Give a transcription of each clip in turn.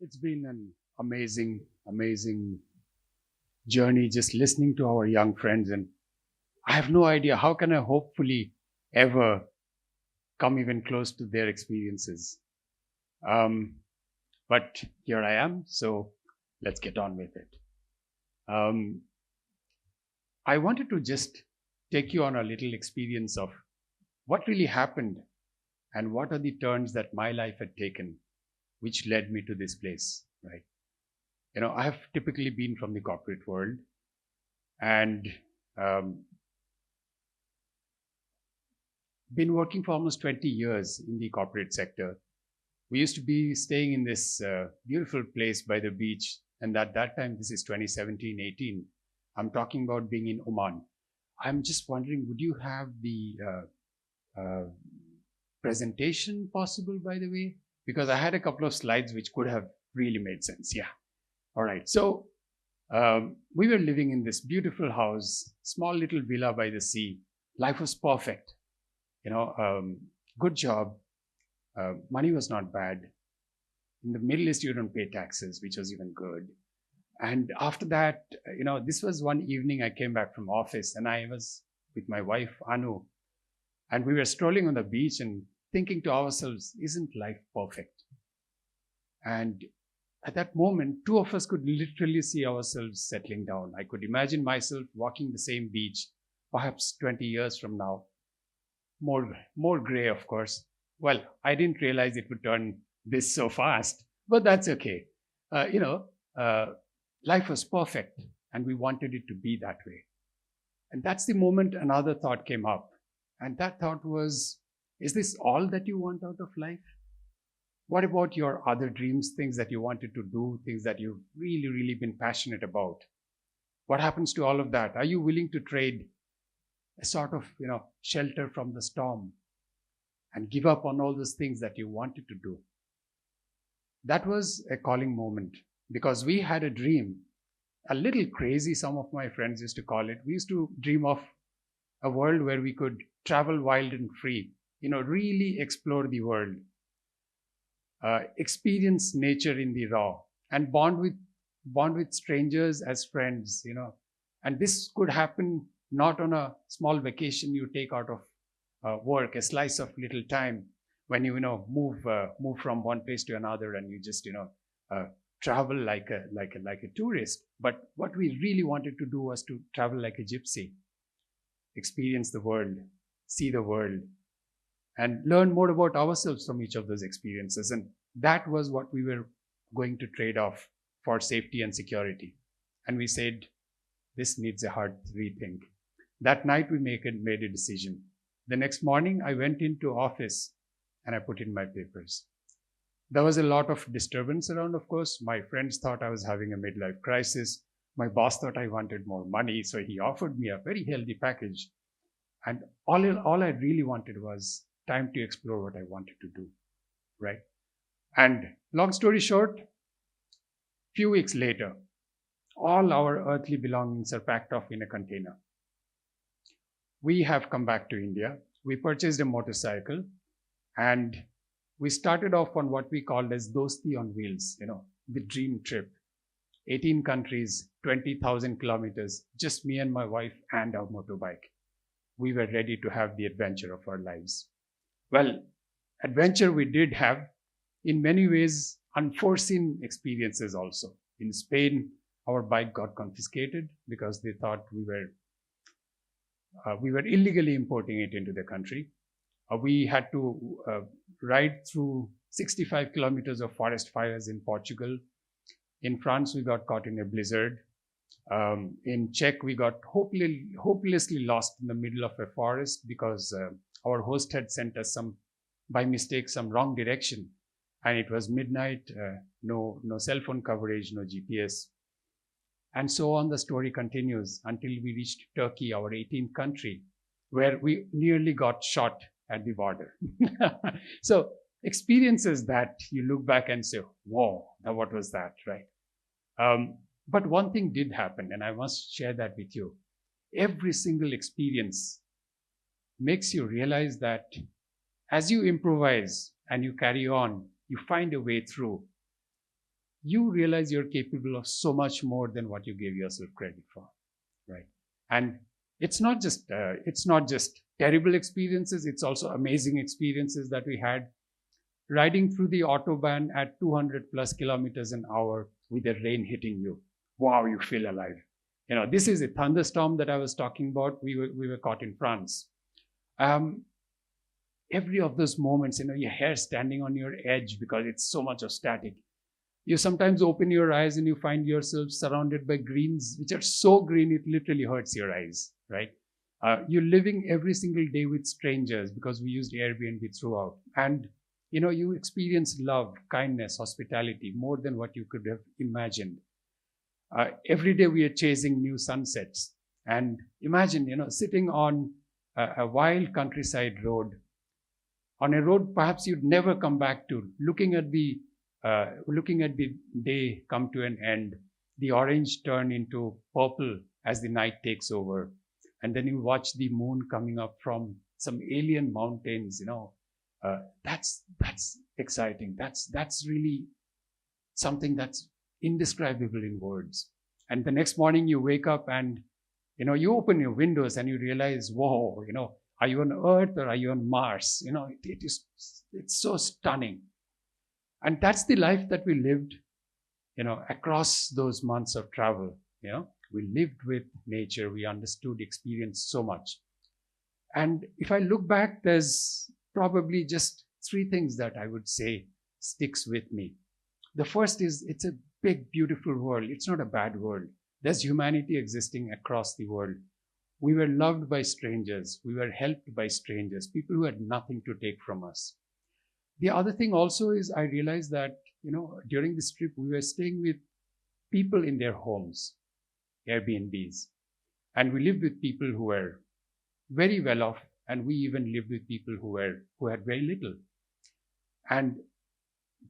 It's been an amazing journey just listening to our young friends. And I have no idea how can I hopefully ever come even close to their experiences. Um, but here I am, so let's get on with it. Um, I wanted to just take you on a little experience of what really happened and what are the turns that my life had taken, which led me to this place, right? I have typically been from the corporate world and um, been working for almost 20 years in the corporate sector. We used to be staying in this beautiful place by the beach. And at that time, this is 2017, 18. I'm talking about being in Oman. I'm just wondering, would you have the presentation possible, by the way? Because I had a couple of slides which could have really made sense. Yeah. All right. So we were living in this beautiful house, small little villa by the sea. Life was perfect. Good job. Money was not bad. In the Middle East, you don't pay taxes, which was even good. And after that, this was one evening I came back from office and I was with my wife, Anu, and we were strolling on the beach and thinking to ourselves, isn't life perfect? And at that moment, two of us could literally see ourselves settling down. I could imagine myself walking the same beach, perhaps 20 years from now. More gray, of course. Well, I didn't realize it would turn this so fast, but that's okay. Uh, you know, uh, Life was perfect, and we wanted it to be that way. And that's the moment another thought came up. And that thought was, is this all that you want out of life? What about your other dreams, things that you wanted to do, things that you've really been passionate about? What happens to all of that? Are you willing to trade a sort of, shelter from the storm and give up on all those things that you wanted to do? That was a calling moment because we had a dream, a little crazy, some of my friends used to call it. We used to dream of a world where we could travel wild and free, really explore the world, experience nature in the raw, and bond with strangers as friends, and this could happen not on a small vacation you take out of work, a slice of little time when move from one place to another, and you just uh, travel like a tourist. But what we really wanted to do was to travel like a gypsy, experience the world, see the world, and learn more about ourselves from each of those experiences. And that was what we were going to trade off for safety and security. And we said, this needs a hard rethink. That night we made a decision. The next morning I went into office and I put in my papers. There was a lot of disturbance around, of course. My friends thought I was having a midlife crisis. My boss thought I wanted more money, so he offered me a very healthy package. And all I really wanted was time to explore what I wanted to do, right? And long story short, few weeks later, all our earthly belongings are packed off in a container. We have come back to India. We purchased a motorcycle and we started off on what we called as Dosti on Wheels, the dream trip. 18 countries, 20,000 kilometers, just me and my wife and our motorbike. We were ready to have the adventure of our lives. Well, adventure we did have, in many ways, unforeseen experiences also. In Spain, our bike got confiscated because they thought we were illegally importing it into the country. We had to ride through 65 kilometers of forest fires in Portugal. In France, we got caught in a blizzard. In Czech, we got hopelessly lost in the middle of a forest because our host had sent us by mistake, some wrong direction. And it was midnight, no cell phone coverage, no GPS. And so on the story continues until we reached Turkey, our 18th country, where we nearly got shot at the border. So experiences that you look back and say, whoa, now what was that, right? But one thing did happen, and I must share that with you. Every single experience makes you realize that as you improvise and you carry on, you find a way through. you realize you're capable of so much more than what you gave yourself credit for, right? And it's not just terrible experiences, it's also amazing experiences that we had. Riding through the autobahn at 200 plus kilometers an hour with the rain hitting you. Wow, you feel alive. This is a thunderstorm that I was talking about. We were caught in France. Every of those moments, your hair standing on your edge because it's so much of static. You sometimes open your eyes and you find yourself surrounded by greens, which are so green, it literally hurts your eyes, right? You're living every single day with strangers because we used Airbnb throughout. And you experience love, kindness, hospitality more than what you could have imagined. Every day we are chasing new sunsets. And imagine, sitting on a wild countryside road, on a road perhaps you'd never come back to, looking at the day come to an end, the orange turn into purple as the night takes over. And then you watch the moon coming up from some alien mountains, that's exciting. That's really something that's indescribable in words. And the next morning you wake up and, you open your windows and you realize, whoa, are you on Earth or are you on Mars? It's so stunning. And that's the life that we lived, across those months of travel. We lived with nature, we understood, experienced so much. And if I look back, there's probably just 3 things that I would say sticks with me. The first is, it's a big, beautiful world. It's not a bad world. There's humanity existing across the world. We were loved by strangers. We were helped by strangers, people who had nothing to take from us. The other thing also is I realized that, during this trip, we were staying with people in their homes, Airbnbs. And we lived with people who were very well off, and we even lived with people who had very little. And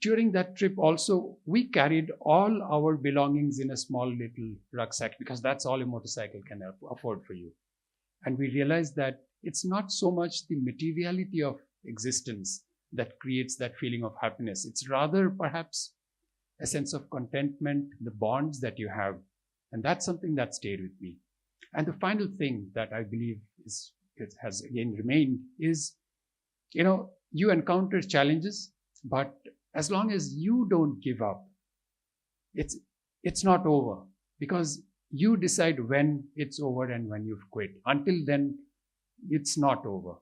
during that trip also, we carried all our belongings in a small little rucksack because that's all a motorcycle can afford for you. And we realized that it's not so much the materiality of existence that creates that feeling of happiness. It's rather perhaps a sense of contentment, the bonds that you have. And that's something that stayed with me. And the final thing that I believe has again remained is, you encounter challenges, but as long as you don't give up, it's not over, because you decide when it's over and when you've quit. Until then, it's not over.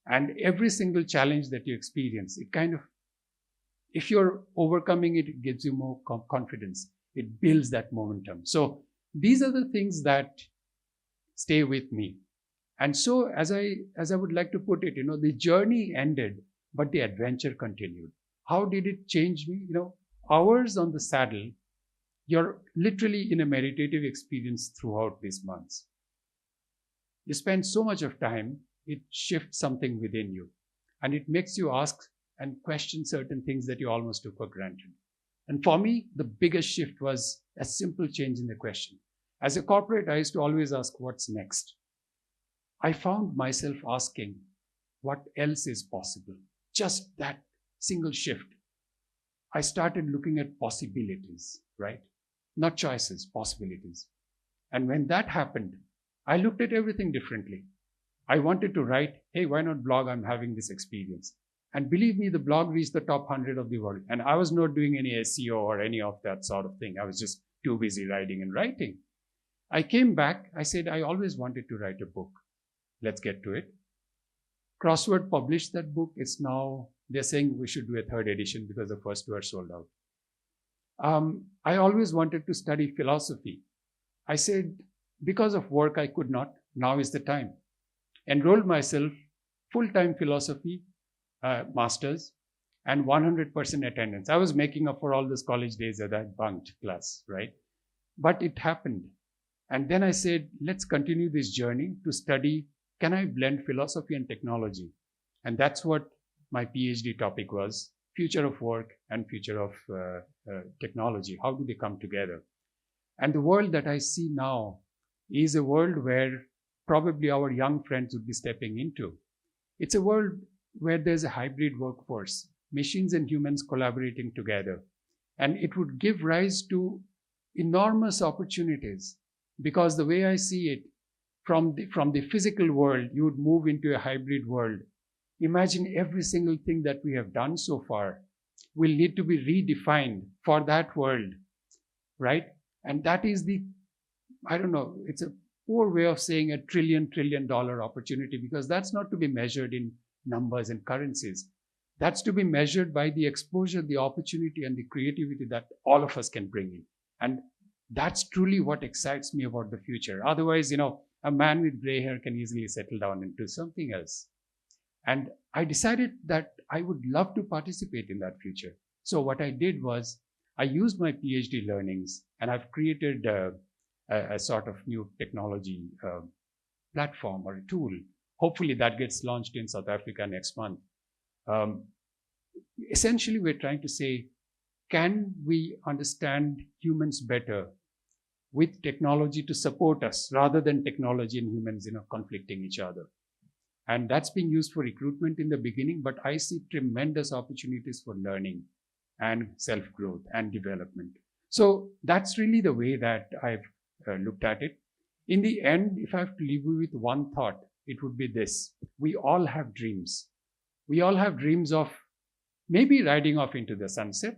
And every single challenge that you experience, if you're overcoming it, it gives you more confidence. It builds that momentum. So these are the things that stay with me. And so as I would like to put it, the journey ended, but the adventure continued. How did it change me? Hours on the saddle, you're literally in a meditative experience throughout these months. You spend so much of time, it shifts something within you, and it makes you ask and question certain things that you almost took for granted. And for me, the biggest shift was a simple change in the question. As a corporate, I used to always ask, what's next? I found myself asking, what else is possible? Just that single shift. I started looking at possibilities, right? Not choices, possibilities. And when that happened, I looked at everything differently. I wanted to write, hey, why not blog? I'm having this experience. And believe me, the blog reached the top 100 of the world. And I was not doing any SEO or any of that sort of thing. I was just too busy writing and writing. I came back. I said, I always wanted to write a book. Let's get to it. Crossword published that book. It's now, they're saying we should do a 3rd edition because the first 2 are sold out. I always wanted to study philosophy. I said, because of work, I could not. Now is the time. Enrolled myself, full-time philosophy, master's, and 100% attendance. I was making up for all those college days that I bunked class, right? But it happened. And then I said, let's continue this journey to study, can I blend philosophy and technology? And that's what my PhD topic was, future of work and future of technology. How do they come together? And the world that I see now is a world where probably our young friends would be stepping into. It's a world where there's a hybrid workforce, machines and humans collaborating together. And it would give rise to enormous opportunities, because the way I see it, from the physical world, you would move into a hybrid world. Imagine every single thing that we have done so far will need to be redefined for that world, right? And that is the, I don't know, it's a poor way of saying $1 trillion opportunity, because that's not to be measured in numbers and currencies. That's to be measured by the exposure, the opportunity, and the creativity that all of us can bring in. And that's truly what excites me about the future. Otherwise, a man with gray hair can easily settle down into something else. And I decided that I would love to participate in that future. So what I did was I used my PhD learnings, and I've created a sort of new technology platform or a tool. Hopefully that gets launched in South Africa next month. Essentially, we're trying to say, can we understand humans better with technology to support us, rather than technology and humans conflicting each other? And that's being used for recruitment in the beginning, but I see tremendous opportunities for learning and self-growth and development. So that's really the way that I've looked at it. In the end, if I have to leave you with one thought, it would be this: we all have dreams. We all have dreams of maybe riding off into the sunset,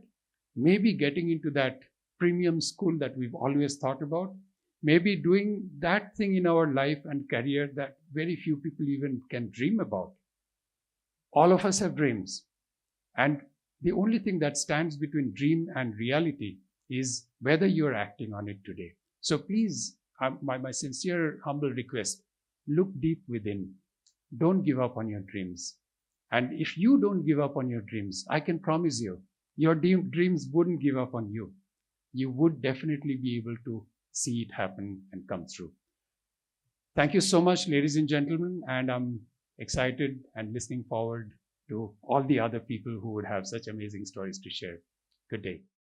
maybe getting into that premium school that we've always thought about, maybe doing that thing in our life and career that very few people even can dream about. All of us have dreams. And the only thing that stands between dream and reality is whether you're acting on it today. So please, my sincere, humble request, look deep within. Don't give up on your dreams. And if you don't give up on your dreams, I can promise you, your dreams wouldn't give up on you. You would definitely be able to see it happen and come through. Thank you so much, ladies and gentlemen, and I'm excited and listening forward to all the other people who would have such amazing stories to share. Good day.